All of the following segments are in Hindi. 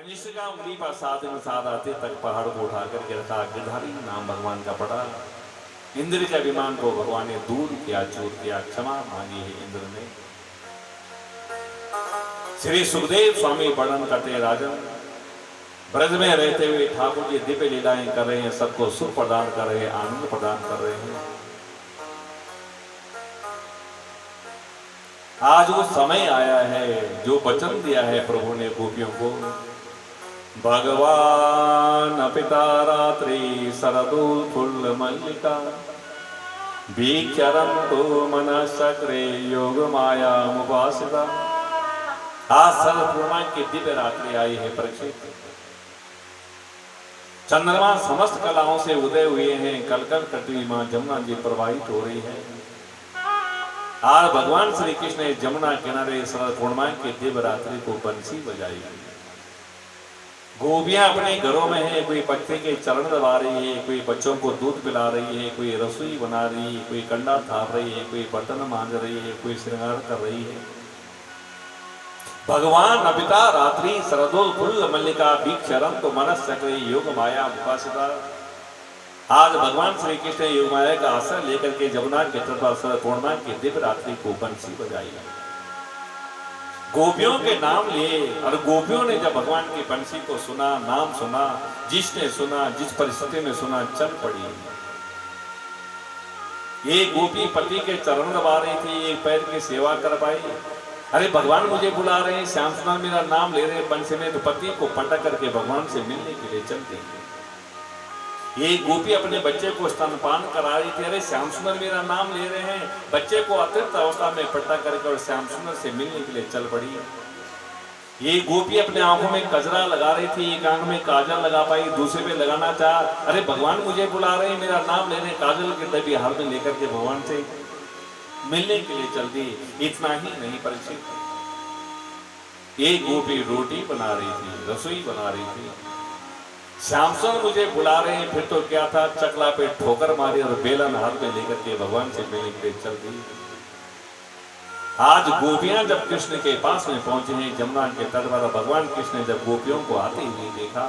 कनिष्का उंगली पर 7 दिन 7 आते तक पहाड़ को उठा करके रखा। गिरधारी नाम भगवान का पड़ा। इंद्र के अभिमान को भगवान ने दूर किया, चूर किया, क्षमा मांगी है इंद्र ने। श्री सुखदेव स्वामी वर्णन करते राजन, ब्रज में रहते हुए ठाकुर जी दिव्य लीलाएं कर रहे हैं, सबको सुख प्रदान कर रहे हैं, आनंद प्रदान कर रहे हैं। आज वो समय आया है जो वचन दिया है प्रभु ने गोपियों को। भगवान पिता रात्रि शरदोल फुल्ल मल्लिका वीक्षरन्तु मनश्चक्रे योग माया मुपासिता। आज शरद पूर्णिमा की दिव्य रात्रि आई है परीक्षित। चंद्रमा समस्त कलाओं से उदय हुए हैं, कलकल करती हुई मां जमुना जी प्रवाहित हो रही है। आज भगवान श्री कृष्ण ने जमुना किनारे शरद पूर्णिमा की दिव्य रात्रि को बंसी बजाई। गोपियां अपने घरों में है, कोई बच्चे के चरण दबा रही है, कोई बच्चों को दूध पिला रही है, कोई रसोई बना रही है, कोई कंडा थाप रही है, कोई बर्तन मांज रही है, कोई श्रृंगार कर रही है। भगवान अपिता रात्रि शरदोल फुल्ल मल्लिका वीक्षरन्तु मनश्चक्रे योग माया मुपासिता। आज भगवान श्री कृष्ण योग माया का आश्रय लेकर के जमुना के तट पर शरद पूर्णिमा की दिव्य रात्रि को बंसी बजाई। गोपियों के नाम लिए और गोपियों ने जब भगवान की बंसी को सुना, नाम सुना, जिसने सुना, जिस परिस्थिति में सुना, चल पड़ी। एक गोपी पति के चरण दबा रही थी, एक पैर की सेवा कर पाई। अरे भगवान मुझे बुला रहे हैं, श्याम सुंदर मेरा नाम ले रहे हैं बंसी में, तो पति को पटक करके भगवान से मिलने के लिए चल दी। ये गोपी अपने बच्चे को स्तनपान करा रही थी। अरे श्याम सुंदर मेरा नाम ले रहे हैं, बच्चे को अतिरिक्त अवस्था में पट्टा करके और श्याम सुंदर से मिलने के लिए चल पड़ी। ये गोपी अपने आंखों में कजरा लगा रही थी, एक आंख में काजल लगा पाई, दूसरे पे लगाना चाह। अरे भगवान मुझे बुला रहे हैं, मेरा नाम ले रहे हैं, काजल के डब्बी हाथ में लेकर के भगवान से मिलने के लिए चल दी। इतना ही नहीं परीक्षित, एक गोपी रोटी बना रही थी, रसोई बना रही थी। श्याम सुंदर मुझे बुला रहे हैं, फिर तो क्या था, चकला पे ठोकर मारी और बेलन हाथ में लेकर के भगवान से मिलने के लिए चल दी। आज गोपियां जब कृष्ण के पास में पहुंचे हैं जमुना के तट पर, भगवान कृष्ण ने जब गोपियों को आते हुए देखा।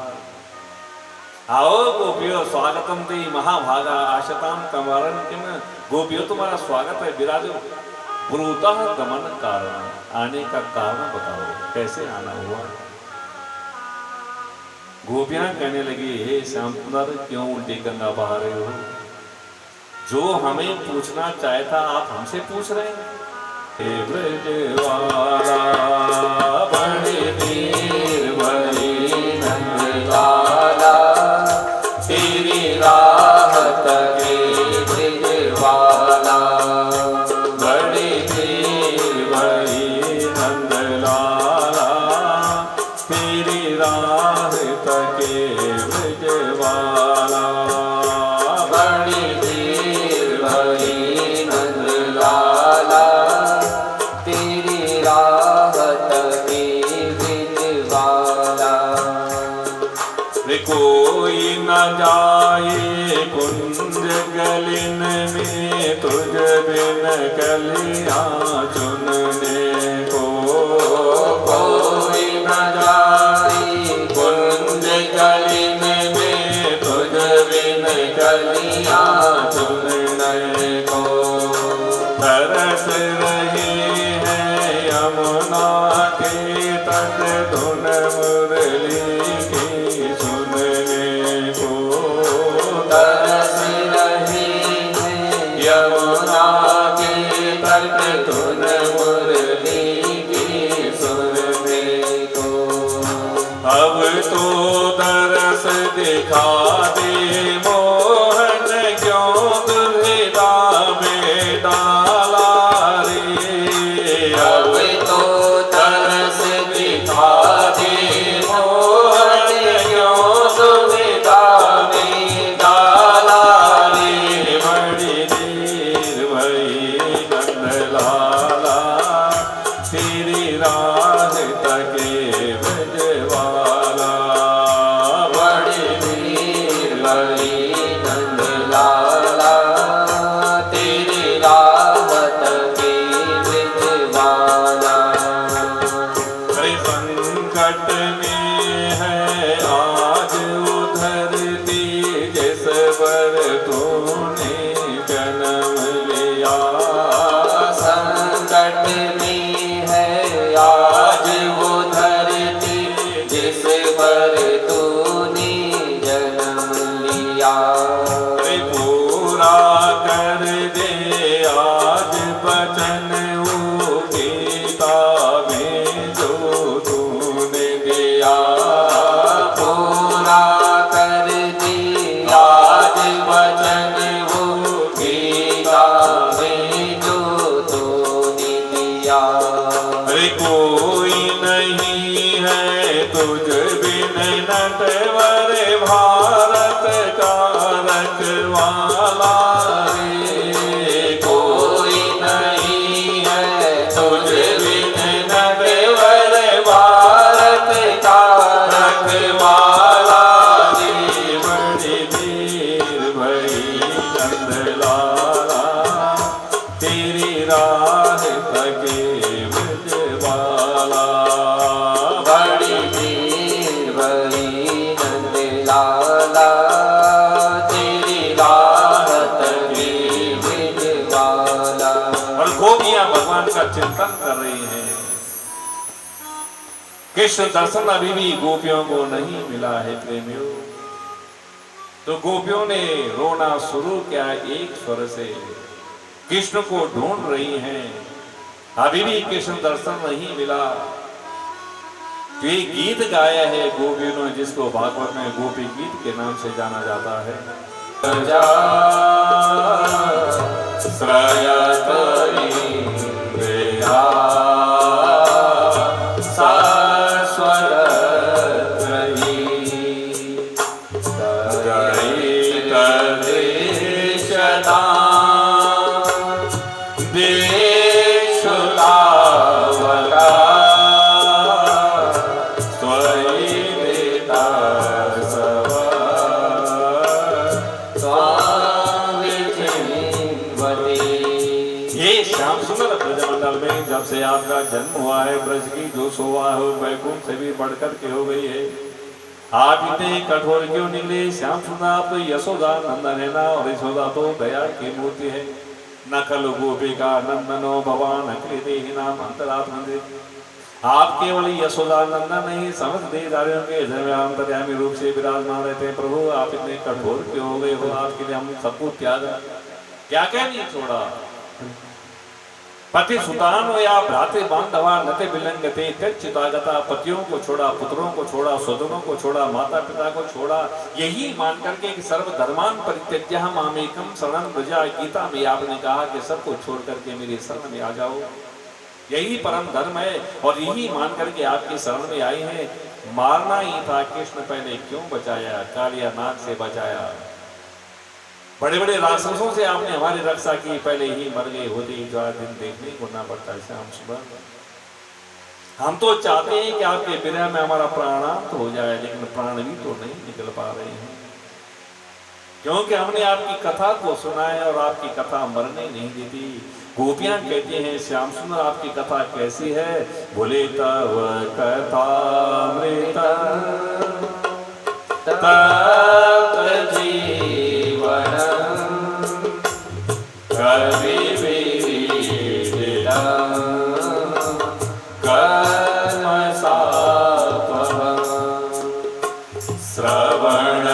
आओ गोपियों स्वागतम ते महाभागा आशताम कमरन किम। गोपियों तुम्हारा स्वागत है, विराजो। ब्रूतः गमन कारण, आने का कारण बताओ, कैसे आना हुआ। गोपियां कहने लगी, हे श्याम सुंदर क्यों उल्टी गंगा बहा रहे हो। जो हमें पूछना चाहता आप हमसे पूछ रहे हैं। हे ब्रजवाला बड़े वीर बड़े नंदलाला, तेरी राहत के ब्रजवाला। बड़े वीर बड़े नंदलाला, तेरी राहत के ब्रजवाला। बड़े वीर बड़े नंदलाला, तेरी राहत के ब्रजवाला। कोई न जाए कुंज गलिन में, तुझ बिन कलियां चुनने को। कोई न जाए कुंज गलिन में, तुझ बिन कलियां चुनने को। तरस रहे हैं यमुना के तट, धुन मुरली की सुनने को। तरस रहे हैं यमुना के तट, धुन मुरली की सुनने को। अब तो दरस दिखा दे मोहन, क्यों दुविधा में डाला रे। अब तो दरस दिखा दे मोहन, क्यों दुविधा में डाला रे। बड़ी देर भई नंदलाला, तेरी राह तके ब्रजवाला। बड़ी देर भई बिन नटवर भारत का रखवाला रे, कोई नहीं है तुझ बिन नटवर भारत का रखवाला रे, बड़ी देर भई नंदलाला तेरी राह तके ब्रजवाला, बड़ी देर भई नंदलाला तेरी राह तके ब्रजवाला। और गोपियां भगवान का चिंतन कर रही हैं। कृष्ण दर्शन अभी भी गोपियों को नहीं मिला है प्रेमियों। तो गोपियों ने रोना शुरू किया एक स्वर से, कृष्ण को ढूंढ रही हैं, अभी भी कृष्ण दर्शन नहीं मिला। तो ये गीत गाया है गोपियों ने, जिसको भागवत में गोपी गीत के नाम से जाना जाता है। जब से आपका जन्म हुआ है, ब्रज की जो शोभा हो वैकुंठ से भी बढ़कर के हो गई है। आप इतने कठोर क्यों निकले श्याम सुंदर? आप तो यशोदा नंदन है ना, और यशोदा तो दया की मूर्ति है। न खलु गोपिका नंदनो भगवान अखिल देहि नाम अंतरात्मा। आप केवल यशोदा नंदन नहीं, समस्त देहधारियों के हृदय में अंतर्यामी रूप से विराजमान रहते हैं। प्रभु आप इतने कठोर क्यों हो गए हो? आपके लिए हम सबको त्याग क्या क्या नहीं छोड़ा। पति सुतान हो या भ्राते बांधवा नते विलंगते, चितागता पतियों को छोड़ा, पुत्रों को छोड़ा, स्वजनों को छोड़ा, माता पिता को छोड़ा, यही मान करके कि सर्वधर्मान परित्यज्य मामेकम शरणं व्रज। गीता में आपने कहा कि सबको छोड़ करके मेरे शरण में आ जाओ, यही परम धर्म है। और यही मान करके आपकी शरण में आई हैं। मारना ही था, कृष्ण पहले क्यों बचाया? कालिया नाग से बचाया, बड़े बड़े राक्षसों से आपने हमारी रक्षा की, पहले ही मर गए होते जो दिन देखने को ना पड़ता है। श्याम सुबह हम तो चाहते हैं कि आपके विरह में हमारा प्राणांत हो जाए, लेकिन प्राण भी तो नहीं निकल पा रहे हैं, क्योंकि हमने आपकी कथा को सुना है और आपकी कथा मरने नहीं देती। गोपियां कहती हैं श्याम सुंदर आपकी कथा कैसी है? बोले तव कथा मृत तप्त जीवन कवि विविदिता कर्म सात्वः श्रवण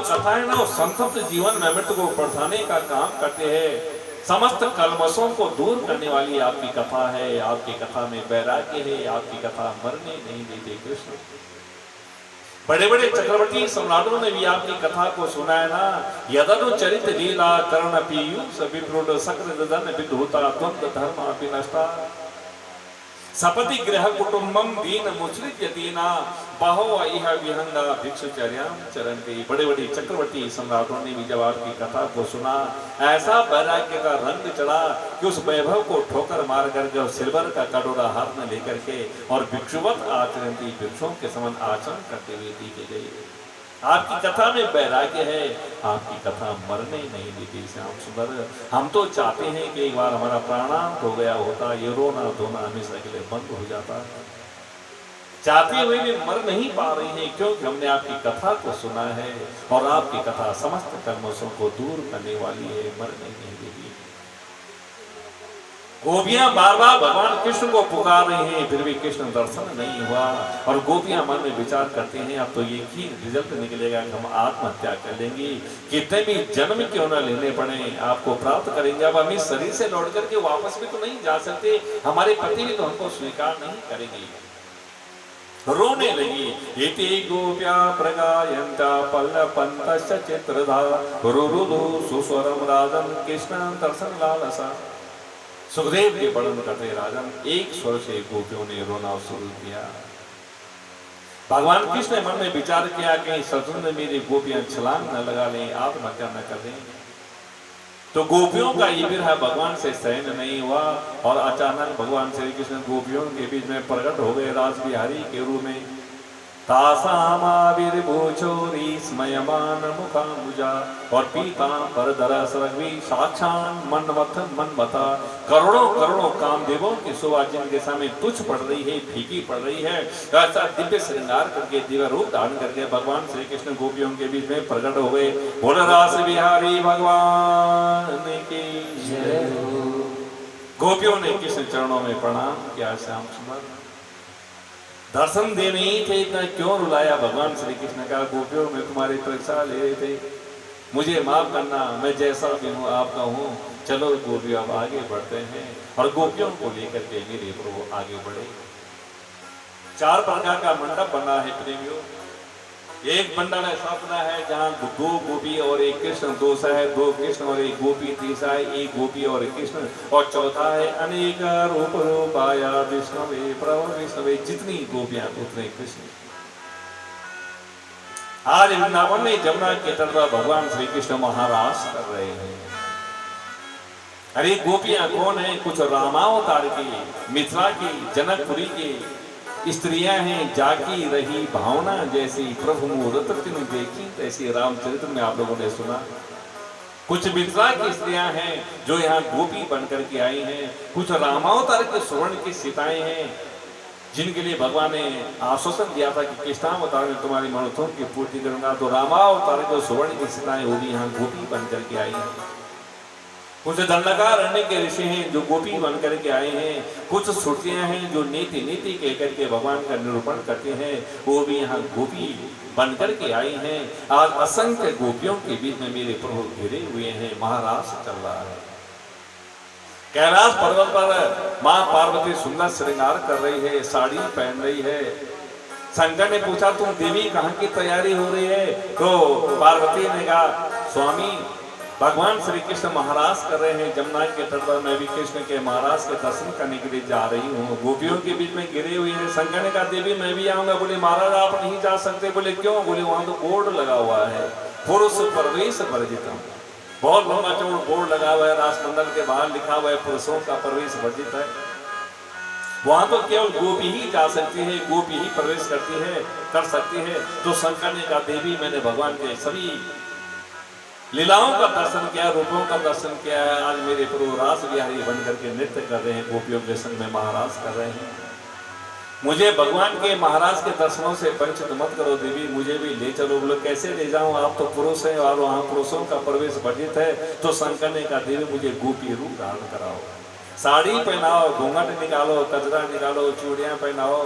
कथा है ना, वो संतप्त जीवन में अमृत को बढ़ाने का काम करते हैं। समस्त कलमशों को दूर करने वाली आपकी कथा है। आपकी कथा में वैराग्य है, आपकी कथा मरने नहीं देते कृष्ण। बड़े बड़े चक्रवर्ती सम्राटों ने भी आपकी कथा को सुना है ना। यदनु चरित लीला कर्ण पीयूष विप्रोड सक्र ददन विधुता द्वंद्व धर्म विनष्टा सपति गृह कुटुंबम दीन मुचरित यतीना बाहो इह विहंगा भिक्षुचर्याम चरन्ति। बड़े बड़े चक्रवर्ती सम्राटों ने भी जब आपकी कथा को सुना, ऐसा वैराग्य का रंग चढ़ा कि उस वैभव को ठोकर मार करके और सिल्वर का कटोरा हाथ में लेकर के और भिक्षुवत आचरणती, भिक्षुओं के समान आचरण करते हुए दिखे गए। आपकी कथा में वैराग्य है, आपकी कथा मरने नहीं देती श्याम सुंदर। हम तो चाहते हैं कि एक बार हमारा प्राणांत हो गया होता, ये रोना धोना हमेशा के लिए बंद हो जाता। चाहते हुए भी मर नहीं पा रहे हैं, क्योंकि हमने आपकी कथा को सुना है और आपकी कथा समस्त कर्मों को दूर करने वाली है, मरने नहीं देती। गोपियां बार बार भगवान कृष्ण को पुकार रही हैं, फिर भी कृष्ण दर्शन नहीं हुआ। और गोपियां मन में विचार करती हैं, अब तो एक ही रिजल्ट निकलेगा कि हम आत्महत्या कर लेंगे, कितने भी जन्म क्यों न लेने पड़े आपको प्राप्त करेंगे। अब हम इस शरीर से लौट करके वापस भी तो नहीं जा सकते, हमारे पति भी तो हमको स्वीकार नहीं करेंगे। रोने लगी। इति गोप्या प्रगायन्ता पल्लपन्तश्च चित्रधा रुरुदु सुस्वरम राजन कृष्ण दर्शन लालसा। सुखदेव के वर्णन करते राजन एक स्वर से गोपियों ने रोना शुरू किया। भगवान कृष्ण ने मन में विचार किया कि सचमुच में मेरी गोपियां छलांग न लगा लें, आत्महत्या न कर लें। तो गोपियों का ये विरह भगवान से सहन नहीं हुआ और अचानक भगवान श्री कृष्ण गोपियों के बीच में प्रकट हो गए रास बिहारी के रूप में। तासामाविर्भूचोरी स्मयमान मुखाम्बुजा और पीतांबर सरग्वी साक्षात् मन्मथा। करोड़ों करोड़ों कामदेवों की शोभा जिनके सामने तुच्छ पड़ रही है, फीकी पड़ रही है, ऐसा दिव्य श्रृंगार करके दिव्य रूप धारण करके भगवान श्री कृष्ण गोपियों के बीच में प्रकट हो गए। बोल रास बिहारी भगवान की जय। गोपियों ने कृष्ण चरणों में प्रणाम किया। श्याम सुंदर दर्शन देने ही थे, इतना क्यों रुलाया भगवान श्री कृष्ण का। गोपियों में तुम्हारी परीक्षा ले रहे थे, मुझे माफ करना, मैं जैसा भी हूँ आपका हूँ। चलो गोपियों अब आगे बढ़ते हैं। और गोपियों को लेकर के मेरे प्रभु आगे बढ़े। 4 प्रकार का मंडप बना है प्रेमियों। एक मंडल ऐसा बना है जहाँ 2 गोपी और 1 कृष्ण, 2 है 2 कृष्ण और 1 गोपी, तीसरा है 1 गोपी और 1 कृष्ण, और चौथा है अनेक रूप रूपाया विष्णवे प्रभु विष्णवे। जितनी गोपियां उतने कृष्ण। आज वृंदावन में जमुना के तट पर भगवान श्री कृष्ण महारास कर रहे हैं। अरे गोपियां कौन है? कुछ रामावतार की, मिथिला की, जनकपुरी की स्त्रियां हैं। जाकी रही भावना जैसी प्रभु मूरत तिन देखी ऐसी रामचरित्र में आप लोगों ने सुना। कुछ मिथिला की स्त्रियां हैं जो यहाँ गोपी बनकर के आई हैं। कुछ रामावतार के स्वर्ण की सीताएं हैं जिनके लिए भगवान ने आश्वासन दिया था कि कृष्णावतार में तुम्हारी मनोरथों की पूर्ति करूंगा। तो रामावतार के स्वर्ण की सीताएं वो भी यहाँ गोपी बनकर के आई हैं। कुछ दंडकारण्य के ऋषि हैं जो गोपी बन करके आए हैं। कुछ श्रुतियां हैं जो नीति नीति कह करके भगवान का निरूपण करते हैं, वो भी यहाँ गोपी बन करके आई हैं। आज असंख्य गोपियों के बीच में मेरे प्रभु घिरे हुए हैं। महारास चल रहा है। कैलाश पर्वत पर माँ पार्वती सुंदर श्रृंगार कर रही है, साड़ी पहन रही है। शंकर ने पूछा तुम देवी कहाँ की तैयारी हो रही है? तो पार्वती ने कहा स्वामी भगवान श्री कृष्ण महारास कर रहे हैं जमुना के तट पर, मैं भी कृष्ण के महाराज के दर्शन करने के लिए जा रही हूँ। गोपियों के बीच में गिरे हुए हैं। शंकर ने कहा देवी मैं भी आऊंगा। बोले महाराज आप नहीं जा सकते। बोले क्यों? बोले वहां तो बोर्ड लगा हुआ है, पुरुष प्रवेश वर्जित। बहुत लंबा चौड़ा बोर्ड लगा हुआ है, राजमंडल के बाहर लिखा हुआ है पुरुषों का प्रवेश वर्जित है। वहां तो केवल गोपी ही जा सकती है, गोपी ही प्रवेश करती है, कर सकती है। तो शंकर ने कहा देवी मैंने भगवान के सभी लीलाओं का दर्शन किया, रूपों का दर्शन किया है। आज मेरे प्रभु रास बिहारी बन करके नृत्य कर रहे हैं, गोपियों के संग में महाराज कर रहे हैं। मुझे भगवान के महाराज के दर्शनों से वंचित मत करो देवी, मुझे भी ले चलो। बोलो कैसे ले जाऊं, आप तो पुरुष हैं और वहाँ पुरुषों का प्रवेश वर्जित है। तो शंकर ने कहा देवी मुझे गोपी रूप धारण कराओ, साड़ी पहनाओ, घूंघट निकालो, कजरा निकालो, चूड़ियां पहनाओ।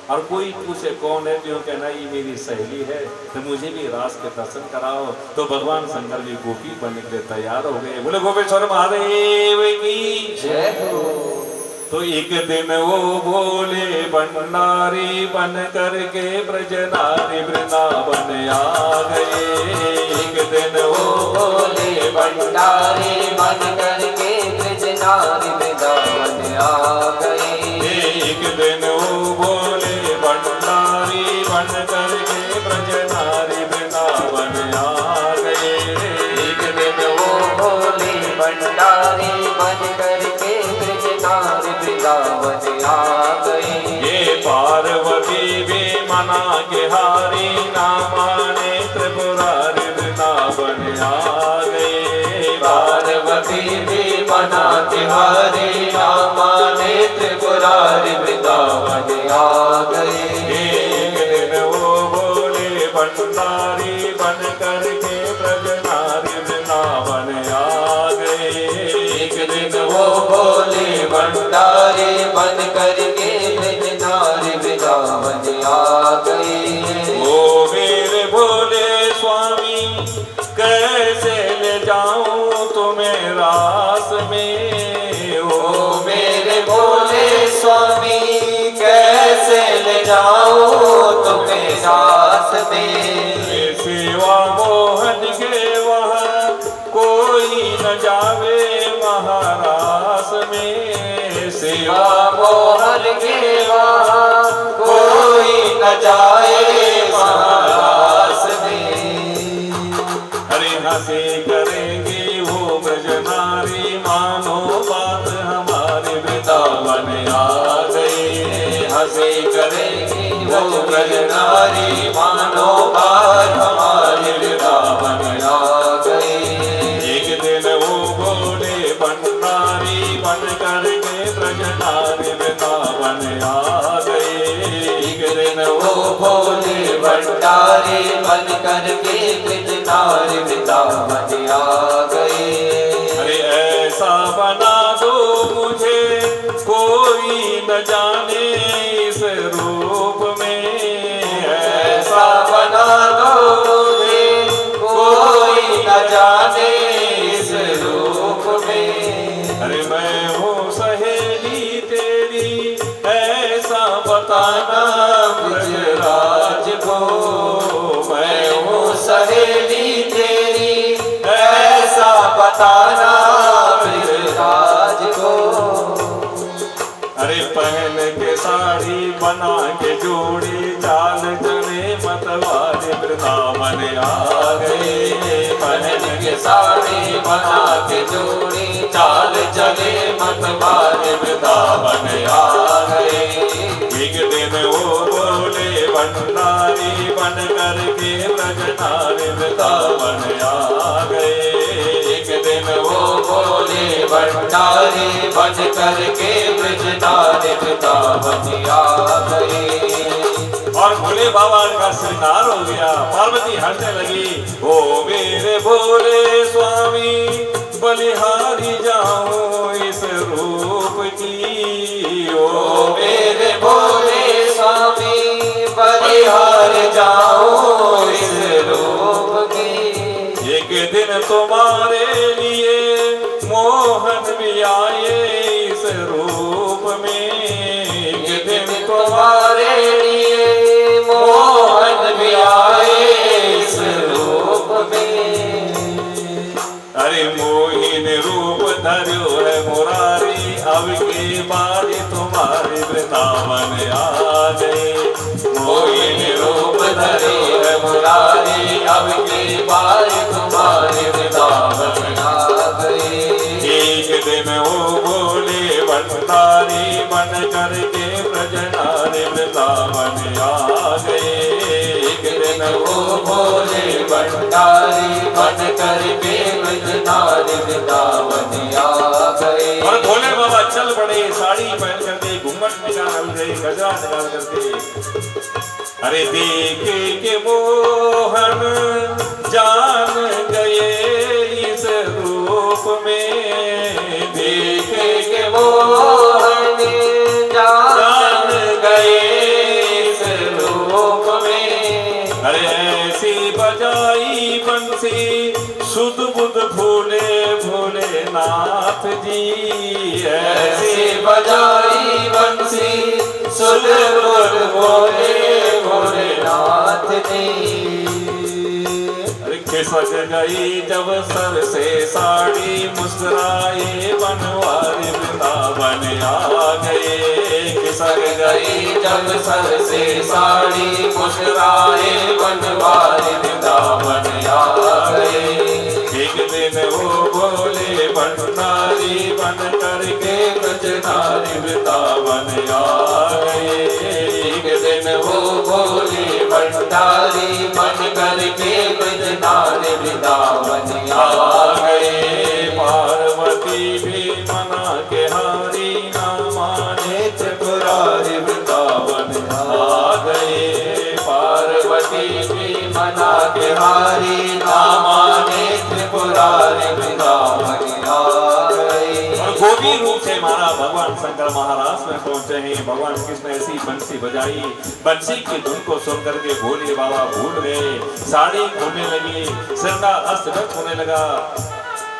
और कोई पूछे कौन है तो कहना ये मेरी सहेली है, तो मुझे भी रास के दर्शन कराओ। तो भगवान शंकर भी गोपी बनने के लिए तैयार हो गए। बोले गोपेश्वर महादेव की जय हो। तो एक दिन वो बोले भंडारी बन करके ब्रजनारी वृंदावन आ गए। एक दिन वो बोले भंडारी बन करके ब्रजनारी वृंदावन आ गए। एक दिन वो बोले भंडारी बन करके ब्रजनारी वृंदावन आ गए। एक दिन वो बोले भंडारी बन करके ब्रजनारी वृंदावन आ गए। ये पार्वती भी मना के हारी ना माने त्रिपुरारी वृंदावन आ गए। पार्वती भी मना के हारी ना माने त्रिपुरारी वृंदावन आ गए। एक दिन वो बोले भंडारी बन करके ब्रजनारी वृंदावन आ गए। एक दिन वो बोले वृंदावन आ गए। ओ मेरे भोले स्वामी कैसे ले जाऊं तुम्हें रास में। ओ मेरे भोले स्वामी कैसे ले जाऊं तुम्हें साथ में। सेवा मोहन के वहाँ कोई न जावे महारास में। सेवा मोहन के वहाँ कोई न जाए महारास में। अरे हंसे करेंगे वो ब्रजनारी मानो बात हमारे वृंदावन आ गए। हंसे करेंगे वो ब्रजनारी मानो बात हमारे वृंदावन आ गए। एक दिन वो भोले भंडारी बन करके ब्रजनारी वृंदावन आ गए। एक दिन वो भोले भंडारी बन करके ब्रजनारी वृंदावन आ गए। अरे ऐसा बना दो मुझे कोई न जाने इस रूप में। ऐसा बना दो मुझे कोई न जाने इस रूप में। अरे मैं हूँ सहेली तेरी ऐसा बताना ब्रजराज को। मैं हूँ सहेली तेरी ऐसा बताना ब्रजराज को। अरे पहन के साड़ी बना के जोड़ी चाल चले मतवाले वृंदावन आ गए। पहन के साड़ी बना के जोड़ी चाल चले मतवाले वृंदावन आ गए। एक दिन वो बोले भंडारी बन करके ब्रजनारी वृंदावन आ गए। एक दिन वो बोले भंडारी बन करके ब्रजनारी वृंदावन आ गए। और भोले बाबा का श्रृंगार हो गया। पार्वती हंसने लगी। ओ मेरे भोले स्वामी बलिहारी जाऊं इस रूप की। ओ मेरे भोले स्वामी बलिहार जाऊं इस रूप की। एक दिन तुम्हारे लिए मोहन भी आए इस रूप में। एक दिन तुम्हारे लिए मोहन भी आए इस रूप में। अरे मोहिन रूप धर्यो है मुरारी अब के बाद तुम्हारे वृंदावन आ गए। मोहिन रूप धरे है मुरारी अब के बाद तुम्हारे वृंदावन आ गए। एक दिन वो बोले भंडारी बन करके ब्रजनारी वृंदावन आ गए। एक दिन वो भोले भंडारी बन करके ब्रजनारी वृंदावन आ गए। और भोले बाबा चल पड़े साड़ी पहन करके घूंघट निकाल गए गजरा निकाल करके। अरे देखे के मोहन जान गए इस रूप में। देखे के मोहन जान गए इस रूप में। अरे ऐसी बजाई बंसी सुध बुध भोले भोलेनाथ जी। ऐसी बजाई बंसी सुध बुध भोले भोलेनाथ जी। खिसक गई जब सर से साड़ी मुस्कुराए बनवारी वृंदावन आ गए। खिसक गई जब सर से साड़ी मुस्कुराए बनवारी वृंदावन आ गए। एक दिन वो बोले भंडारी बन करके ब्रजनारी वृंदावन आ गए। एक दिन वो भोले भंडारी बन करके ब्रजनारी वृंदावन आ गए। पार्वती भी मना के हारी ना माने त्रिपुरारी वृंदावन आ गए। पार्वती भी मना के हारी ना माने त्रिपुरारी वृंदावन आ गए। और गोपी रूप से मारा भगवान शंकर महाराज में में पहुंचे हैं। भगवान कृष्ण ऐसी बंसी बजाई, बंसी की धुन को सुन करके भोले बाबा भूल गए, साड़ी खोलने लगी, सिरना अस्त व्यस्त होने लगा।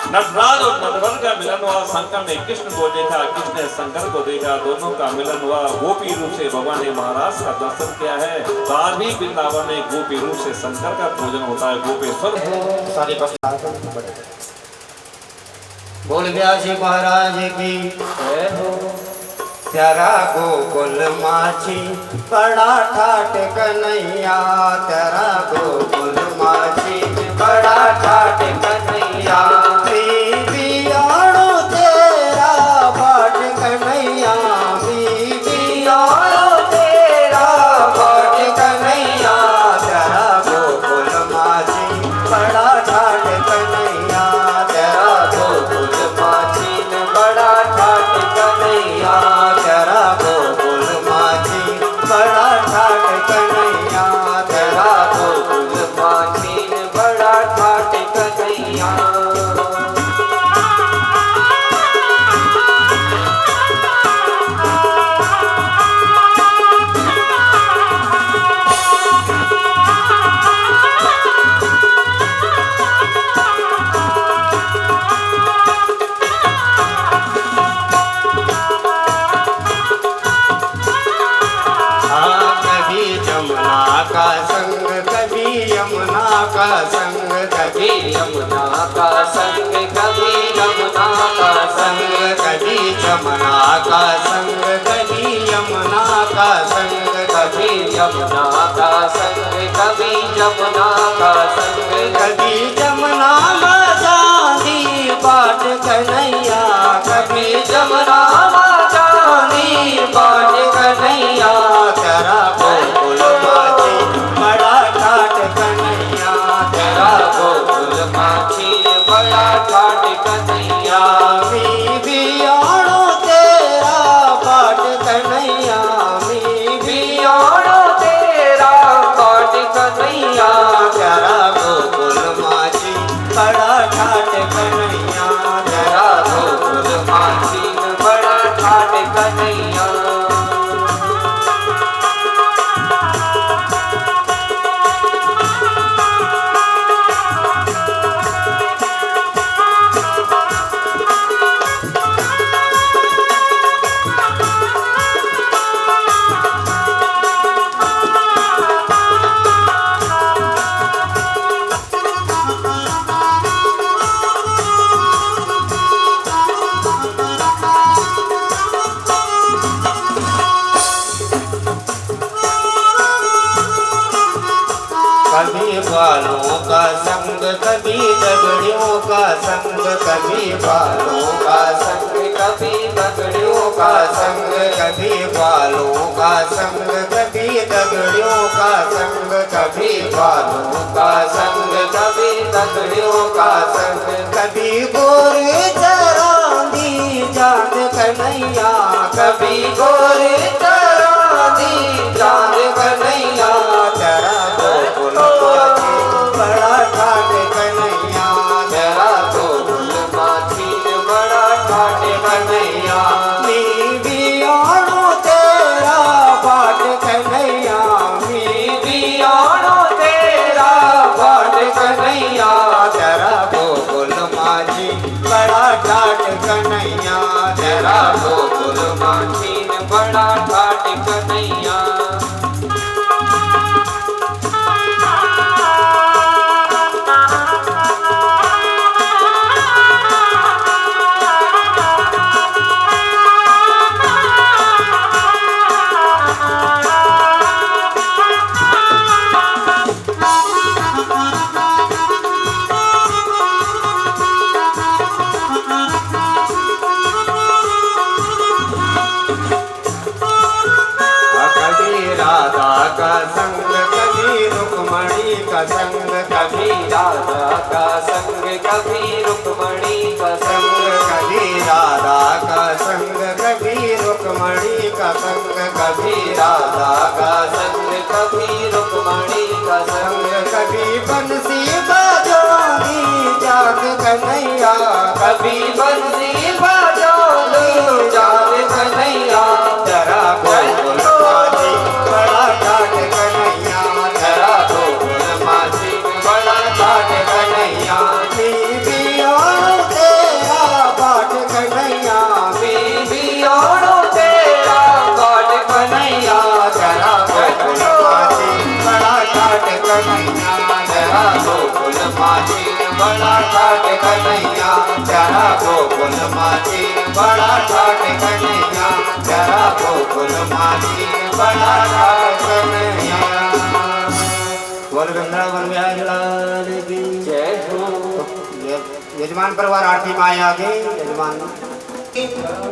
नटराज और नटवर का मिलन हुआ। शंकर ने कृष्ण को देखा, कृष्ण ने शंकर को देखा, दोनों का मिलन हुआ। गोपी रूप से भगवान ने महाराज का दर्शन किया है। तो आज भी वृंदावन में गोपी रूप से शंकर का पूजन होता है। गोपेश्वर बोल व्यास महाराज की जय हो। तेरा गोकुल माछी बड़ा ठाट कन्हैया, तेरा गोकुल माछी बड़ा ठाट कन्हैया, बीबियाणो तेरा बाट कन्हैया, बीबियाणो तेरा बाट कन्हैया, तेरा गोकुल माछी बड़ा ठाट कन्हैया, तेरा गोकुल माछी बड़ा ठाट कन्हैया, तेरा गोकुल माछी बड़ा ठाट कन्हैया, तेरा गोकुल माछी बड़ा ठाट कन्हैया। का संग कभी यमुना का संग, कभी यमुना का संग, कभी यमुना का संग, कभी यमुना का संग, कभी यमुना का संग, कभी यमुना का संग, कभी यमुना का संग, कभी यमुना में चांदी बाट कन्हैया, कभी यमुना में चांदी बाट कन्हैया, तेरा गोकुल माछी बड़ा ठाट कन्हैया, तेरा गोकुल माछी बड़ा ठाट कन्हैया, बीबियाणो तेरा बाट कन्हैया, बीबियाणो तेरा बाट कन्हैया, तेरा गोकुल माछी बड़ा ठाट कन्हैया, तेरा गोकुल माछी बड़ा ठाट कन्हैया। कभी बालों का संग, कभी दगड़ियों का संग, कभी बालों का संग, कभी दगड़ियों का संग, कभी बालों का संग, कभी दगड़ियों का संग, कभी बालों का संग, कभी दगड़ियों का संग, कभी गोरे चरांदी चांद कन्हैया, कभी गोरे चरांदी चांद कन्हैया, तेरा गोकुल माछी बड़ा ठाट कन्हैया, तेरा गोकुल माछी बड़ा ठाट कन्हैया, बीबियाणो तेरा बाट कन्हैया, बीबियाणो तेरा बाट कन्हैया, तेरा गोकुल माछी बड़ा ठाट कन्हैया, तेरा गोकुल माछी बड़ा ठाट कन्हैया। का संग, कभी रुक्मणी का संग, कभी राधा का संग, कभी रुक्मणी का संग, कभी राधा का संग, कभी रुक्मणी का संग, कभी राधा का संग, कभी रुक्मणी का संग, कभी बंसी बजानी जान कन्हैया, कभी बंसी बजानी जान कन्हैया, बड़ा ठाट कन्हैया प्यारा गोकुल माची, बड़ा ठाट कन्हैया प्यारा गोकुल माची, बड़ा ठाट कन्हैया। बोल वृंदावन बिहारी लाल की जय हो। यजमान परिवार आरती माया के यजमान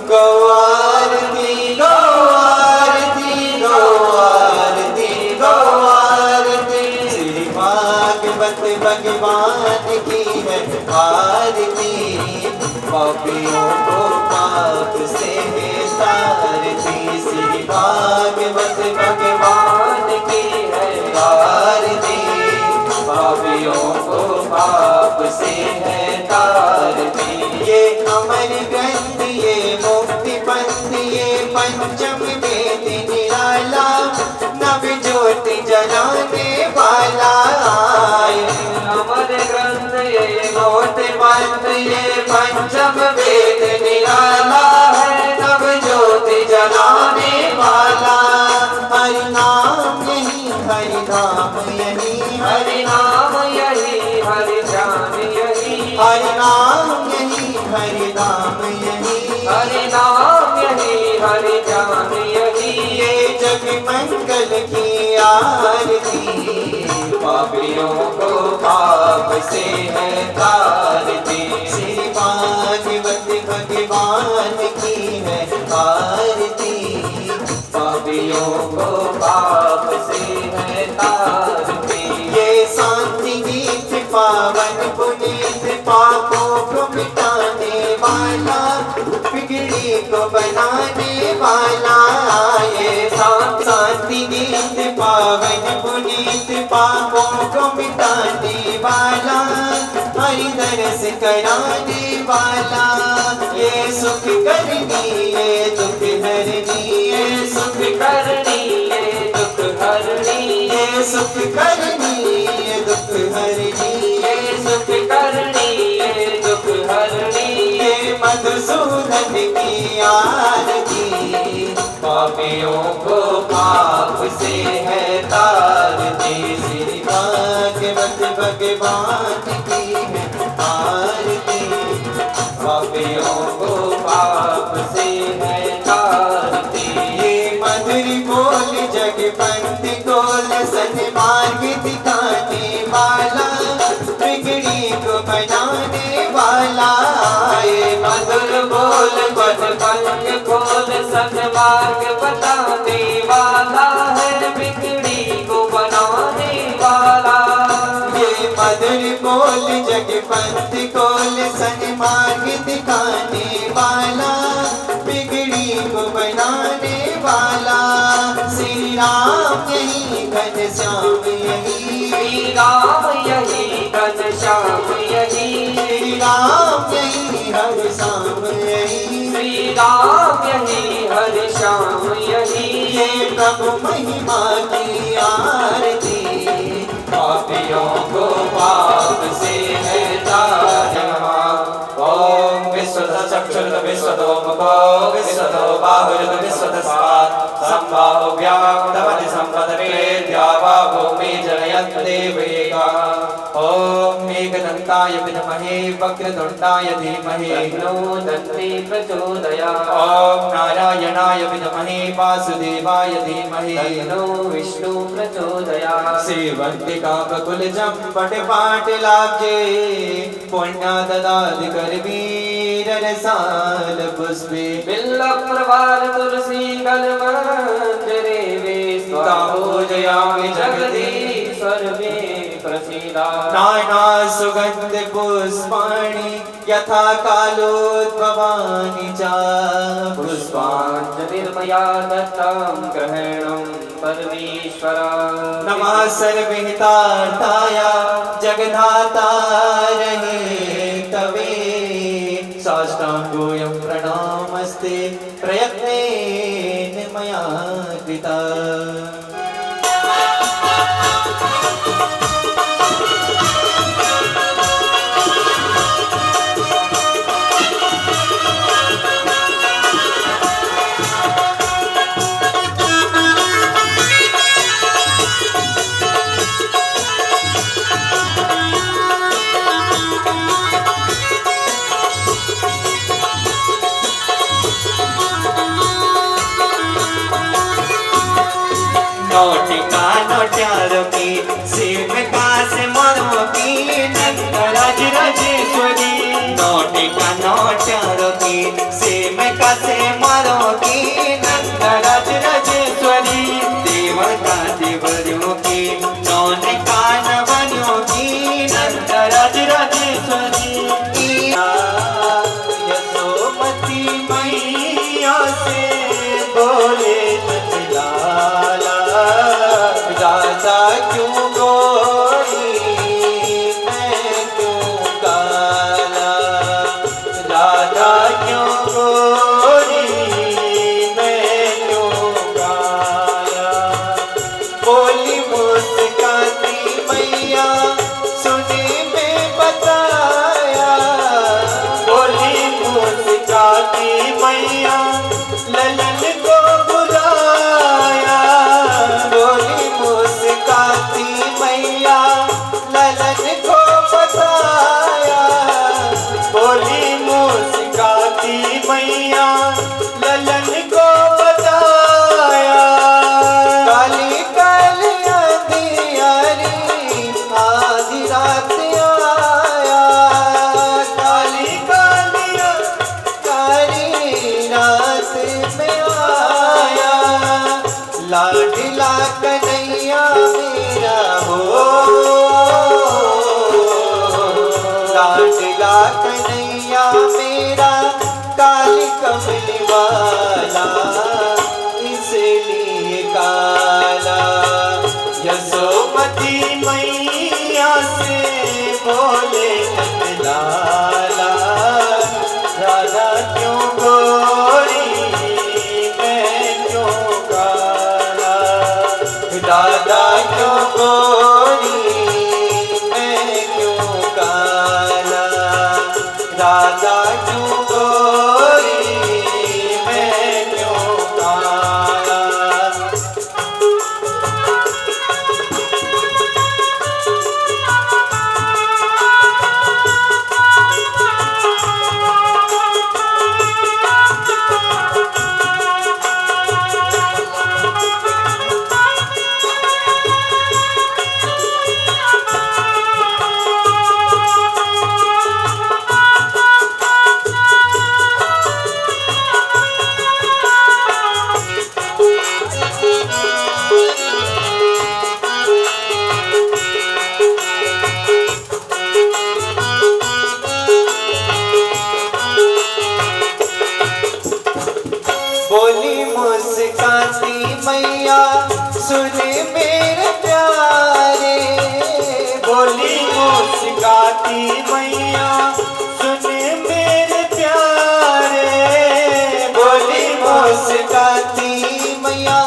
गौआरती गौआरती गौआरती गौआरती, श्री भागवत भगवान की है आरती, पापियों को पाप से तारती, श्री भागवत भगवान की है आरती, पापियों को पाप से है तारती। ये अमर ग्रंथ ये मुक्ति पंथ ये पंचम वेद निराला, नव ज्योति जलाने वाला आए। अमर ग्रंथ ये मुक्ति पंथ ये पंचम वेद निराला है, नव ज्योति जलाने वाला। हरि नाम यही हरि नाम यही हरि नाम यही हरि नाम यही, हरि नाम यही हरि नाम यही, हरि नाम यही हरि नाम यही। ये जग मंगल की आरती, पापियों को पाप से है तारती, श्री भागवत भगवान की है आरती, पापियों को पाप से है तारती। ये शांति गीत पावन पुनीत पापों को मिटाने वाला, बिगड़ी को बनाने वाला। ये शांति गीत पावन पुनीत पापों को मिटाने वाला, हरि दर्श कराने वाला। ये सुख करनी ये दुख हरनी, ये सुख करनी ये दुख हरनी, ये सुख करनी ये दुख हरनी, ये सुख करनी ये दुख हरनी। ये मधुसूदन की आरती, पापियों को पाप से है तारती, श्री भागवत भगवान की है आरती, पापियों को पाप से है तारती। ये मधुर बोल जगपंथ गोल सन्मार्ग दिखाने वाला, बिगड़ी को बनाने वाला। ये मधुर बोल बन पंख खोल सन्मार्ग बताने वाला है, बिगड़ी को बनाने वाला। ये मधुर बोल जगपंथ गोल सन्मार्ग दिखाने वाला, बिगड़ी को बनाने वाला। श्री राम यही घनश्याम यही, श्री राम यही घनश्याम यही, श्री राम यही हर शाम यही, श्री राम यही हरि श्याम यही। ये प्रभु महिमा की आरती, पापियों को पाप से है तारती। ओम विश्वतः चक्षुर्थ विश्वतो मुखो विश्वतो बाहुरुत विश्वतस्मात् संबाहु व्याप्तमति संवदने द्यावा भूमि जनयन्ते वेगाः। ओम एकदन्ताय विद्महे वक्रतुण्डाय धीमहि तन्नो दन्ती प्रचोदयात्। ओम नारायणाय विद्महे वासुदेवाय धीमहि तन्नो विष्णु प्रचोदयात्। सेवन्तिका बकुलजं पटपाट लाभ्ये, पुण्या ददाति करवीर रसाल पुष्पे। बिल्व प्रवाल तुलसी कलमंजरे वे पूजयामि जगदीश्वर मे प्रसीदा। नाना सुगंध पुष्पाणि यथा कालोद्भवानि च, पुष्पाञ्जलिर्मया दत्तं ग्रहणं परमेश्वर। नमः सर्वहितार्थाय जगद्धातारणे तवे, साष्टांगोऽयं प्रणामस्ते प्रयत्नेन मया कृता। नोटिका नोट्यारों की शिव का से मरों की नंद राज राजेश्वरी नोटिका नोट्यारों की शिव का से मरों की नंद राज राजेश्वरी देवता देवरियों की नौनिका नवनियों की नंद राज राजेश्वरी यशोमती मैया से बोले लाला राधा क्यों गोरी मैं क्यों काला राधा क्यों गोरी मैं क्यों काला बोली मुस्काती मैया सुने में बताया बोली मुस्काती मैया ललन को बुलाया बोली मुस्काती मैया ललन को बताया बोली मुस्काती मैया ललन को बताया काली काली अंधियारी आधी रात आया काली काली कारी रात में आया लाडला कन्हैया मेरा हो लाडला कन्हैया मेरा काली कमली वाला इसलिए काला यशोमती मैया से बोले लाला राधा क्यों गोरी मैं क्यों काला राधा क्यों गोरी मैं क्यों काला राधा क्यों गोरी मैं क्यों काला बोली मुस्काती मैया सुने मेरे प्यारे बोली मुस्काती मैया सुने मेरे प्यारे बोली मुस्काती मैया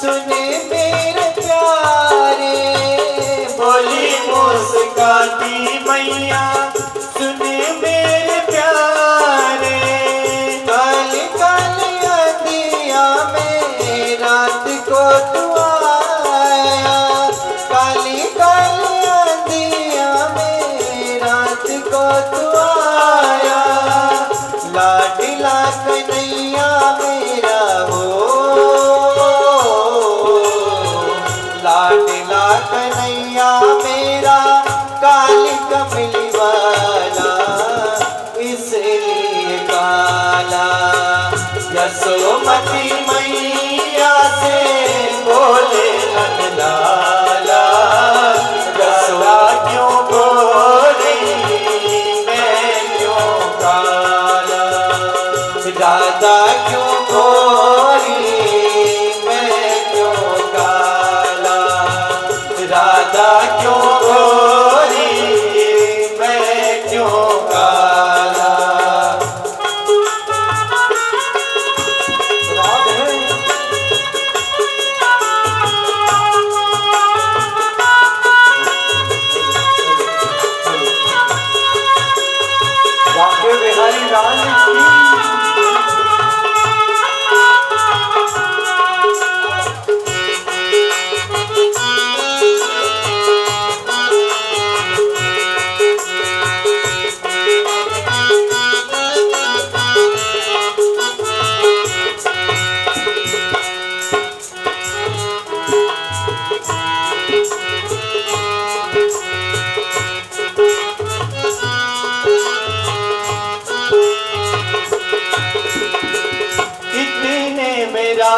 सुने मेरे प्यारे बोली मुस्काती मैया सुने मेरे प्यारे काली काली अंधिया में रात को तू आया काली काली अंधिया में रात को तू आया लाडला कन्हैया मेरा हो लाडला कन्हैया मेरा काली कमली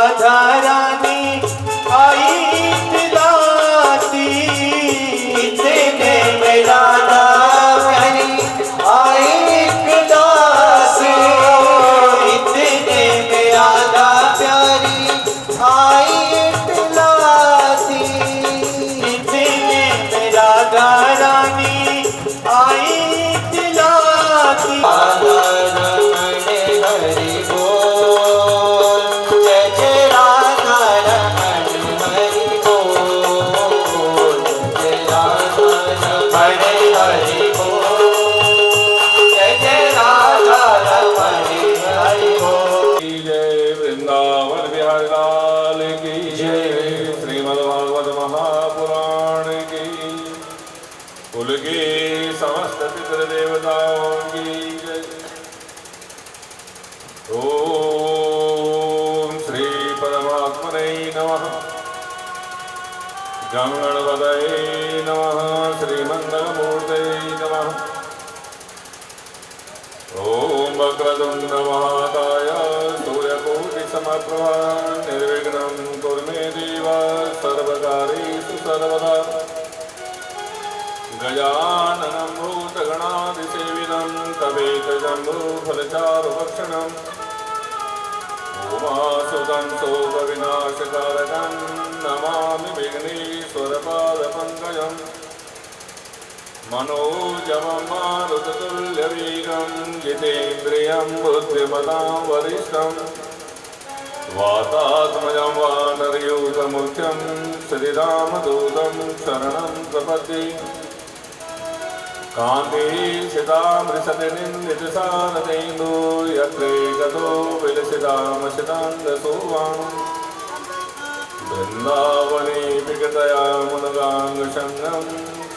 राधा रानी आई दिलाती, इतने में राधा रानी आई दिलाती, इतने में राधा प्यारी आई दिलाती, इतने में राधा रानी आई दिलाती। राधा रमण हरि बोल, जय जय राधा रमण हरि बोल, जय राधा रमण हरि बोल, जय जय राधा रमण हरि बोल। जय वृंदावन बिहारी लाल की जय। श्रीमद्भागवत महापुराण की कुल के समस्त पितृदेवताओं की जय। ओम श्री परमात्मने नमः। गणपतये नमः। श्रीमंगलमूर्ते नमः। ओम वक्रतुंड महाकाय सूर्यकोटिसमप्रभा निर्विघ्नं कुरु मे देव सर्वकार्येषु सर्वदा। गजाननं भूतगणादिसेवितं तवेकजम्बूफलचारुभक्षणम् उमासुतं शोकविनाशकारकं नमामि विघ्नेश्वरपादपङ्कजम्। मनोजवं मारुततुल्यवेगं जितेन्द्रियं बुद्धिमतां वरिष्ठं वातात्मजं वानरयूथमुख्यं श्रीरामदूतं शरणं प्रपद्ये। कान्ते सितामृषतिनिन्दितसारतेन्दु यत्रे गतो विलसितामसिताङ्गसोवान्। वृन्दावने विगतया मुनगाङ्गशङ्गं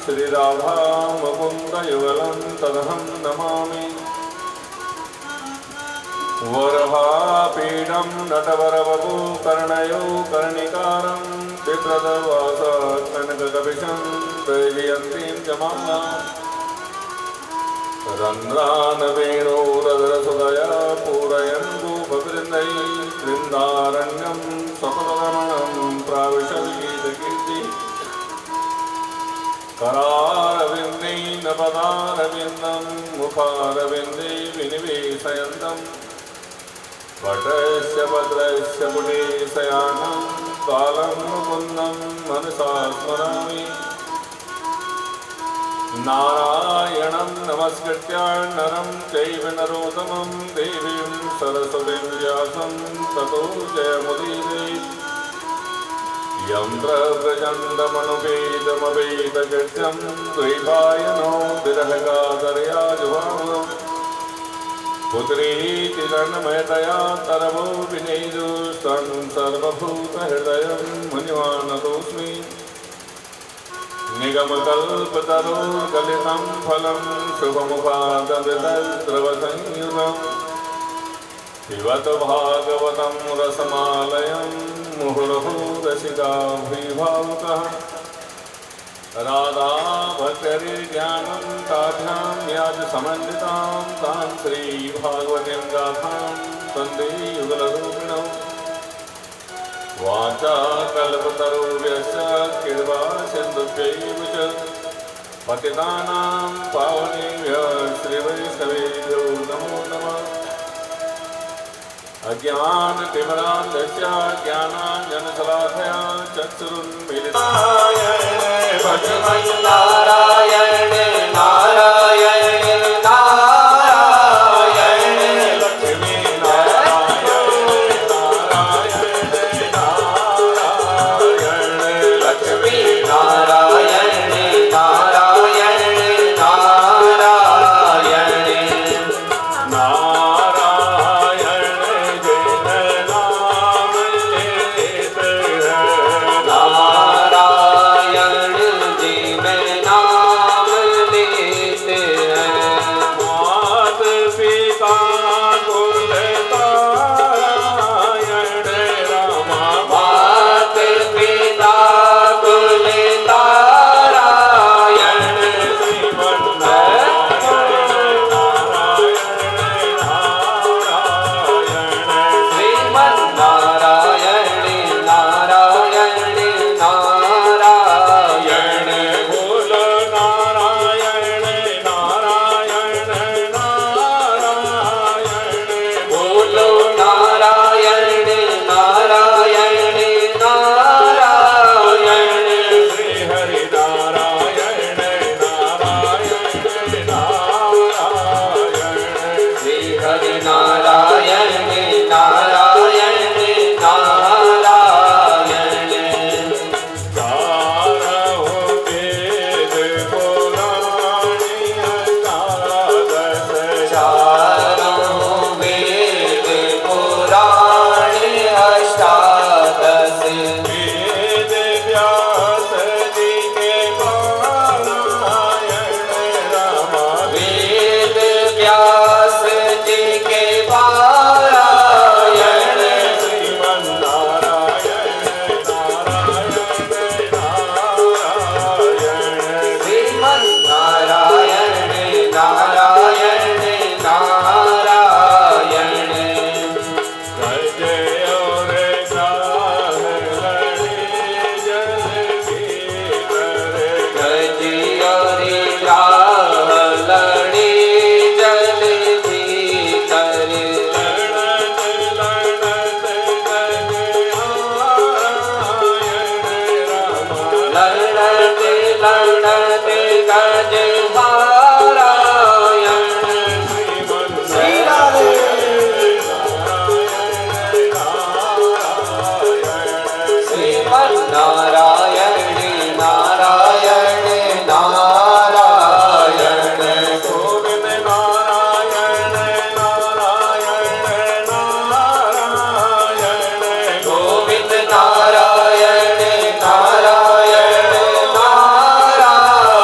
श्रीराधा मुकुन्दयुगलं तदहं नमामि। वरहापीडं नटवरवपु कर्णयो कर्णिकारं चित्रदवासात् कनककपिशं दैवयन्तीं जमानाम्। रन्ध्रान् वेणोरधरसुदया पूरयन् गोपवृन्दै वृन्दारण्यं सपदरमणं प्राविशद्गीतकीर्ति। करारविन्दै नपदारविन्दं मुखारविन्दे विनिवेशयन्तं वटस्य भद्रस्य पुटे शयानं बालं मुकुन्दं मनसा स्मरामि। नारायणं नमस्कृत्य नरं चैव नरोत्तमं देवीं सरस्वतीं व्यासं ततो जयमुदीरयेत्। यं प्रव्रजन्तमनुपेतमवेतकृत्यं द्वैपायनो विरहकातरया जुहाव। पुत्रीति तन्मयतया तरवो विनेदुस्तं सर्वभूतहृदयं मुनिमानतोऽस्मि। निगमकल्पतरोर्गलितं फलं शुभमुखादवितद्रवसंयुतं पिबत भागवतं रसमालयं मुहुर्मुहुः रसिका विभावुकः। राधा भक्तिर्ज्ञानं ताभ्यां याजसमन्वितां तां श्रीभागवतीं गाथां वन्दे युगलरूपिणौ। वाचा कल्पतरुभ्यश्च कृपा सिन्धुभ्यैव च पतितानां पावनेभ्यः श्रीवैष्णवेभ्यो नमो नमः। अज्ञानतिमिरान्धस्य ज्ञानाञ्जनशलाकया चक्षुरुन्मीलितं नारायण नारायण नारायण लक्ष्मी नारायण नारायण नारायण लक्ष्मी नारायण नारायण नारायण नारायण जय नाम लेते हैं। नारायण जी में नाम ले लड़ते गज नारायण श्री राधे श्रीमन्नारायण नारायण नारायण गोविंद नारायण नारायण नारायण गोविंद नारायण नारायण नारायण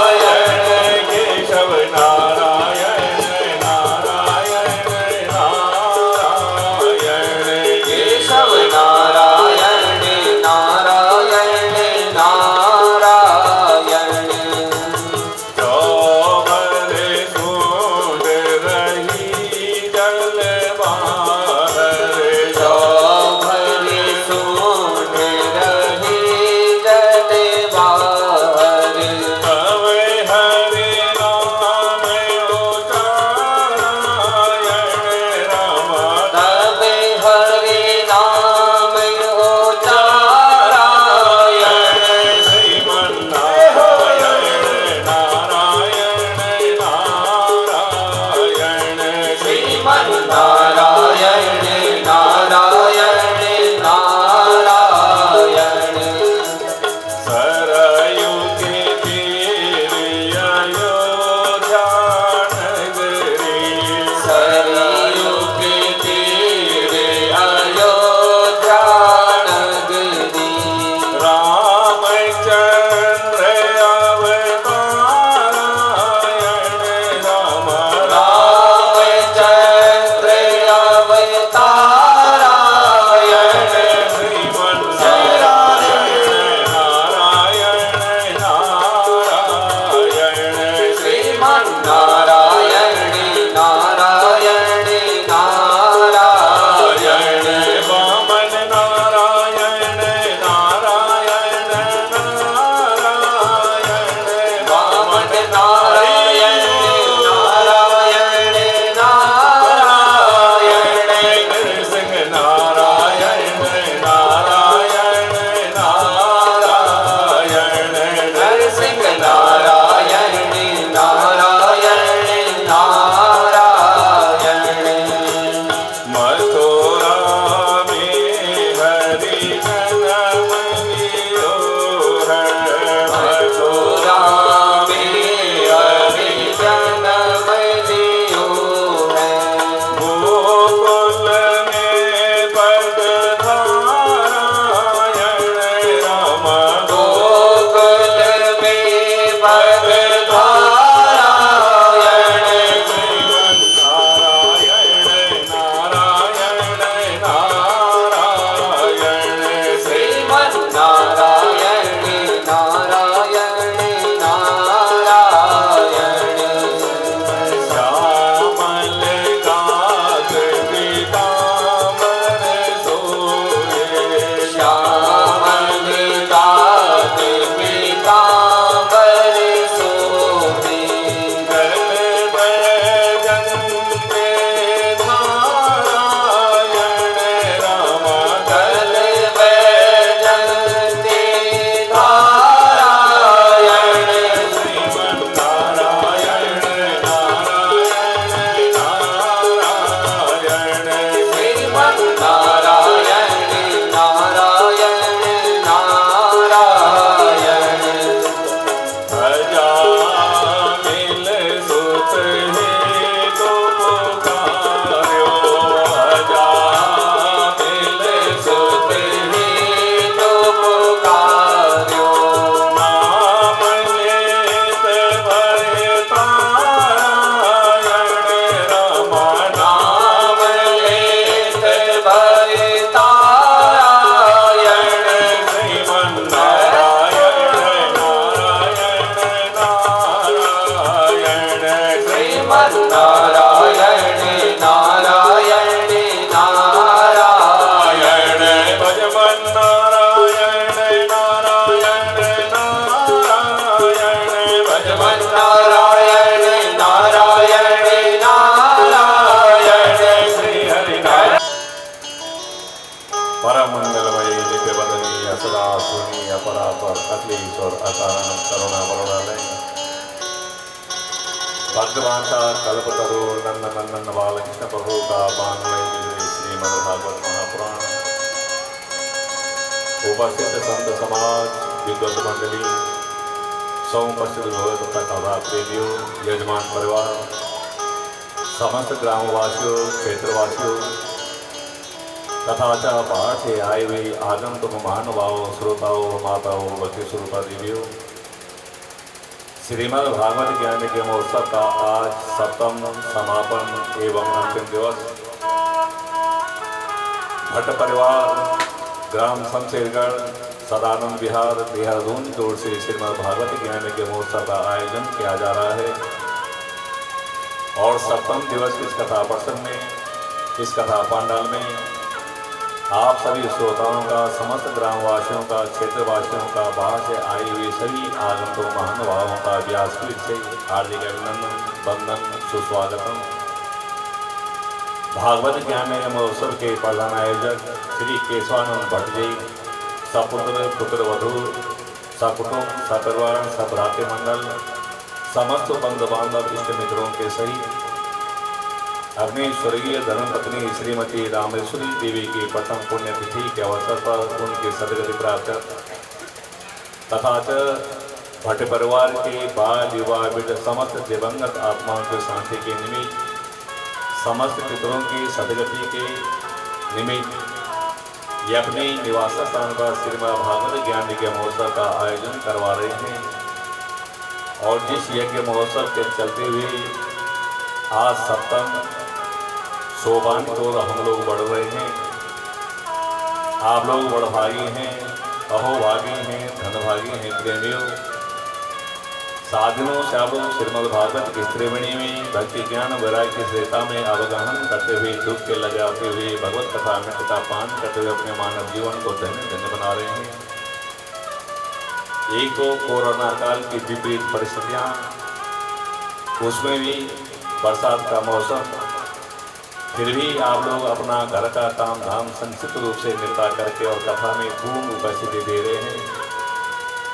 और अखिलेश और अकारण करुणा वरुणालय भक्तवांछा कल्पतरु नंदन नंदन बालकृष्ण प्रभु का पानमय श्रीमद् भागवत महापुराण उपस्थित संत समाज विद्वत मंडली समुपस्थित भगवत कथा प्रेमियों यजमान परिवार समस्त ग्रामवासियों क्षेत्रवासियों तथा पाठ से आए हुए आगंतुक महानुभावों श्रोताओं माताओं भक्ति स्वरूपा देवियों श्रीमद् भागवत ज्ञान के महोत्सव का आज सप्तम समापन एवं अंतिम दिवस भट्ट परिवार ग्राम शमशेरगढ़ सदानंद विहार देहरादून की ओर से श्रीमद् भागवत ज्ञान के महोत्सव का आयोजन किया जा रहा है और सप्तम दिवस इस कथा प्रसंग में इस कथा पांडाल में आप सभी श्रोताओं का समस्त ग्रामवासियों का क्षेत्रवासियों का बाहर से आई हुई सभी आगंतुक महानुभावों का व्यासपीठ से हार्दिक अभिनंदन वंदन सुस्वागतम। भागवत ज्ञान महोत्सव के प्रधान आयोजक श्री केशवानंद भट्ट जी सपुत्र पुत्र वधु सकुटुंब सपरिवार सभ्रातृ मंडल समस्त बंधु बांधव इष्ट मित्रों के सहित अपनी स्वर्गीय धर्मपत्नी श्रीमती रामेश्वरी देवी की प्रथम पुण्यतिथि के अवसर पर उनकी सदगति प्राप्त तथा भट्ट परिवार के बाल युवा वृद्ध समस्त दिवंगत आत्माओं के शांति के निमित्त समस्त पितरों की सदगति के निमित्त ये अपने निवास स्थान पर श्रीमद् भागवत ज्ञान के महोत्सव का आयोजन करवा रहे हैं और जिस यज्ञ महोत्सव के चलते हुए आज सप्तम सोपान की ओर हम लोग बढ़ रहे हैं। आप लोग बड़भागी हैं, अहोभागी हैं, धनभागी हैं प्रेमियों। साधनों से आप लोग श्रीमद् भागवत की त्रिवेणी में भक्ति ज्ञान वैराग्य की श्रेता में अवगाहन करते हुए दुख के लगाते हुए भगवत कथा अमृत का पान करते हुए अपने मानव जीवन को धन्य धन्य बना रहे हैं। एक तो कोरोना काल की विपरीत परिस्थितियाँ, उसमें भी बरसात का मौसम, फिर भी आप लोग अपना घर का काम धाम संक्षिप्त रूप से निपटा करके और कथा में पूर्ण उपस्थिति दे रहे हैं।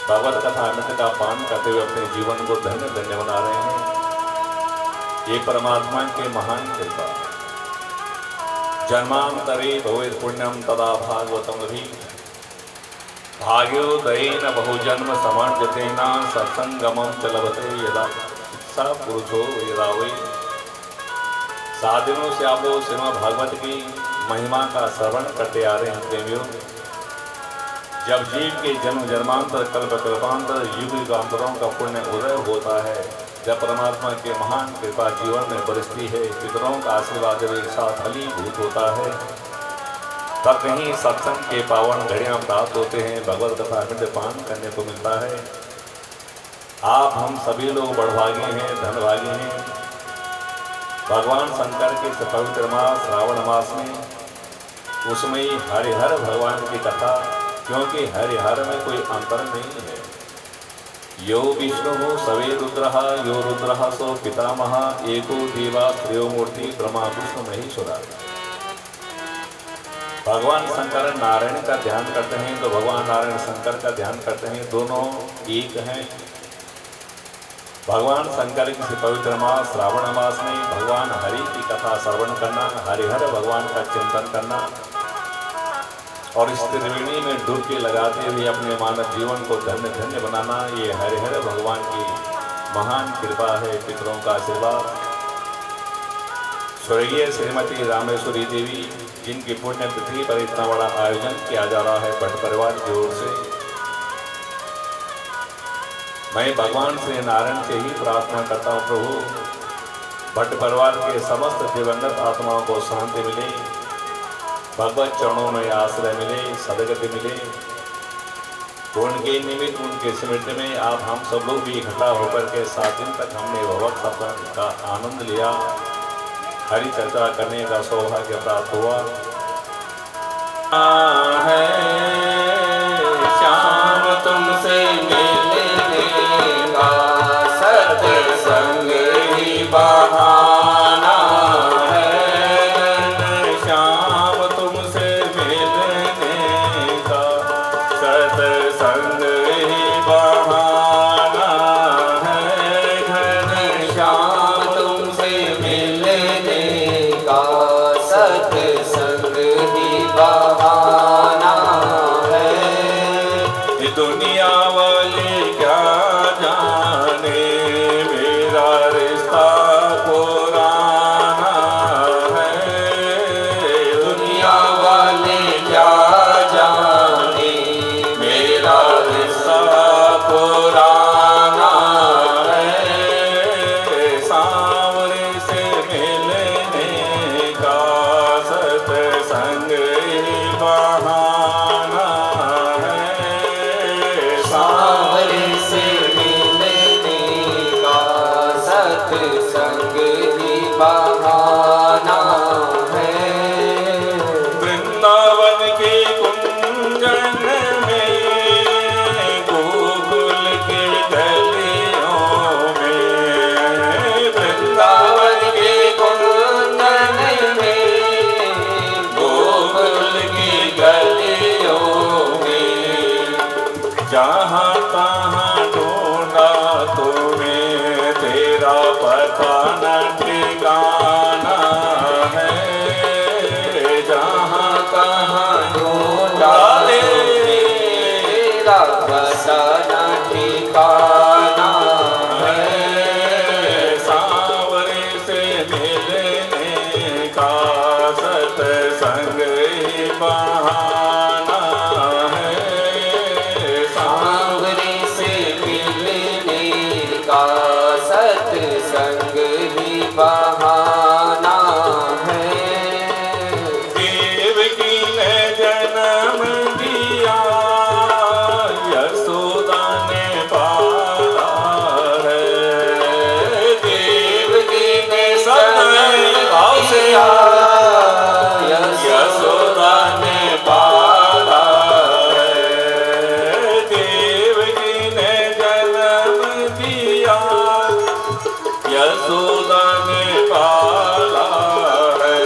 भगवत कथा अमृत का पान करते हुए अपने जीवन को धन्य धन्य बना रहे हैं। ये परमात्मा के महान कृपा। जन्मांतरे भवेत् पुण्यम तदा भागवतम भी भाग्योदयेन बहुजन्म समर्जतेन सत्संगमं च लभते यदा स पुरुषो यदा वै। साधनों से आप लोग श्रीमद् भागवत की महिमा का श्रवण करते आ रहे हैं प्रेमियों। जब जीव के जन्म जन्मांतर कल्प कल्पांतर युग युगांतरों का पुण्य उदय होता है, जब परमात्मा के महान कृपा जीवन में बरसती है, पितरों का आशीर्वाद जब एक साथ फलीभूत होता है, तब कहीं सत्संग के पावन घड़ियाँ प्राप्त होते हैं, भगवत कथा अमृत पान करने को मिलता है। आप हम सभी लोग बड़भागी हैं, धनभागी हैं। भगवान शंकर के पवित्र मास श्रावण मास में उसमें ही हरिहर भगवान की कथा, क्योंकि हरिहर में कोई अंतर नहीं है। यो विष्णु सवे रुद्रः यो रुद्रः सो पितामह एको देवा त्रयो मूर्ति ब्रह्मा विष्णु महेश्वरा। भगवान शंकर नारायण का ध्यान करते हैं तो भगवान नारायण शंकर का ध्यान करते हैं, दोनों एक हैं। भगवान शंकर के पवित्र मास श्रावण मास में भगवान हरि की कथा श्रवण करना, हरिहर भगवान का चिंतन करना और इस त्रिवेणी में डुबकी लगाते हुए अपने मानव जीवन को धन्य धन्य बनाना, ये हरिहर भगवान की महान कृपा है, पितरों का आशीर्वाद। स्वर्गीय श्रीमती रामेश्वरी देवी जिनकी पुण्यतिथि पर इतना बड़ा आयोजन किया जा रहा है भट्ट परिवार की ओर से, मैं भगवान श्री नारायण से ही प्रार्थना करता हूँ प्रभु भट्ट परिवार के समस्त दिवंगत आत्माओं को शांति मिले, भगवत चरणों में आश्रय मिले, सदगति मिले। उनके निमित्त उनके स्मृति में आप हम सब लोग भी इकट्ठा होकर के 7 दिन तक हमने भगवत सत्संग का आनंद लिया, हरि चर्चा करने का सौभाग्य प्राप्त हुआ है। श्याम तुमसे मिलने का सत्संग ही बहाना है। श्याम तुमसे मिलने का सत्संग ही सांवरे से मिलने का सत्संग ही बहाना है। वृंदावन के कुंजन में, गोकुल के गलियों में, वृंदावन के कुंदन में, गोकुल की गलियों में, जहाँ तहाँ ढूंढा तुम्हें, तेरा पता न ठिकाना है। जहाँ तहाँ ढूंढा तेरा पता न ठिकाना है। सांवरे से मिलने का सत्संग ही बहाना है। सांवरे से मिलने का सत्संग ही बहाना है। देवकी ने जन्म दिया, यशोदा ने पाला है। देवकी ने समय भाव से यशोदा ने पाला है। देवकी ने जन्म दिया, यशोदा ने पाला है।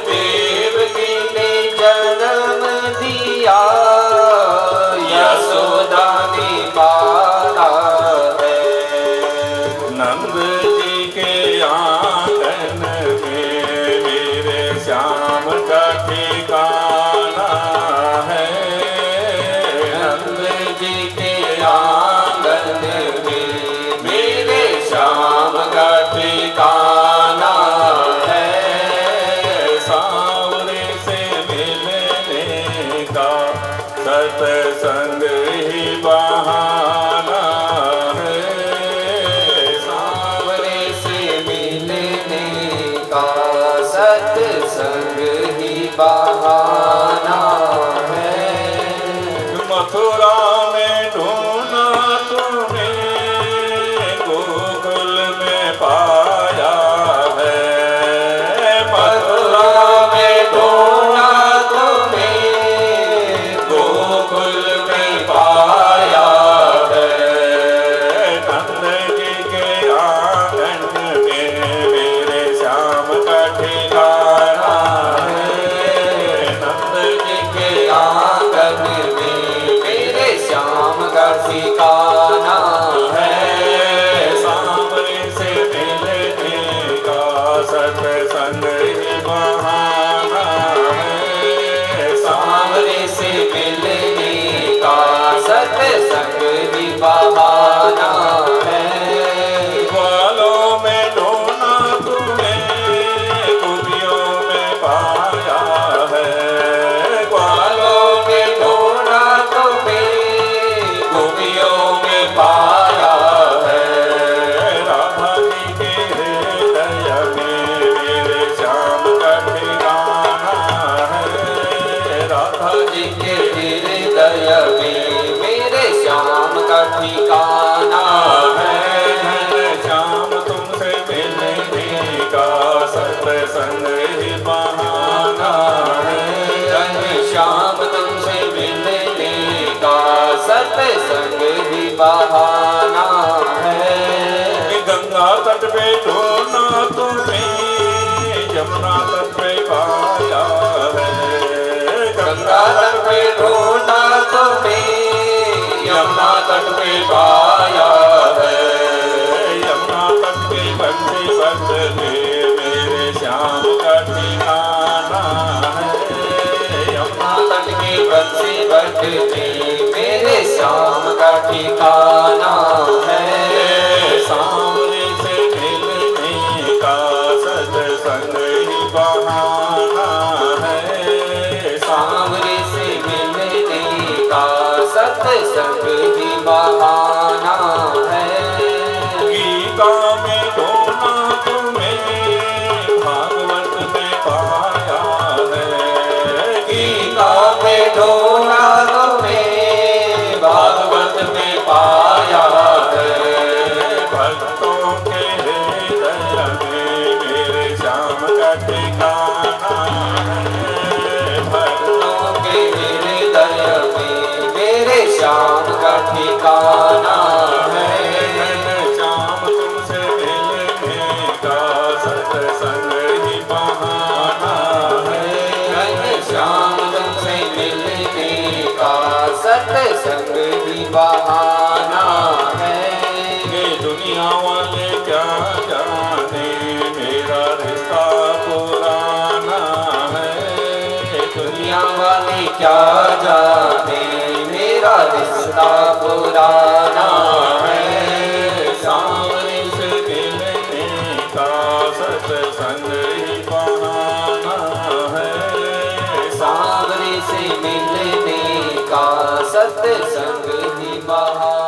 देवकी ने जन्म दिया, यशोदा ने पाला है। नंद जी के आंगन में मेरे श्याम का ठिकाना है। नंद जी के आंगन में मेरे श्याम का ठिकाना है। सांवरे से मिलने का सत्संग ही बहाना है। सांवरे से मिलने का सत्संग ही बहाना है। मथुरा में ढूंढा तुम्हें, गोकुल में पाया है। मथुरा में ढूंढा तुम्हें, गोकुल में पाया है। नंद जी के आंगन में मेरे श्याम का ठिकाना है। नंद जी के आंगन में मेरे श्याम का ठिकाना है। सांवरे से मिलने का सत्संग ही बहाना है। सांवरे से मिलने का सत्संग ही बहाना है। ग्वालों में ढूंढा तुम्हें, गोपियों में पाया है। ग्वालों में ढूंढा तुम्हें, गोपियों में पाया है। राधा जी के हृदय में मेरे श्याम का ठिकाना है। राधा जी के हृदय में मेरे श्याम का ठिकाना है। श्याम तुमसे मिलने का सत्संग ही बहाना है। श्याम तुमसे मिलने का सत्संग ही बहाना है। गंगा तट पे ढूंढा तुम्हें, यमुना तट पे पाया है। गंगा तट पे ढूंढा तुम्हें, यमुना तट पे पाया है। यमुना तट पे बंसी बंदे मेरे श्याम का ठिकाना है। यमुना तट के बंसी बजते मेरे श्याम का ठिकाना है। सांवरे से मिलने का सत्संग ही बहाना है। सांवरे से मिलने का सत्संग ही बहाना है। गीता में ढूंढा तुम्हें, भागवत में पाया है। गीता में ढूंढा तुम्हें, ठिकाना है। घनश्याम तुमसे मिलने का सत्संग ही बहाना है। घनश्याम तुमसे मिलने का सत्संग ही बहाना है। ये दुनिया वाले क्या जाने मेरा रिश्ता पुराना है। दुनिया वाले क्या जाने मेरा रिश्ता पुराना है। सांवरे से मिलने का सत्संग ही बहाना है। सांवरे से मिलने का सत्संग ही बहाना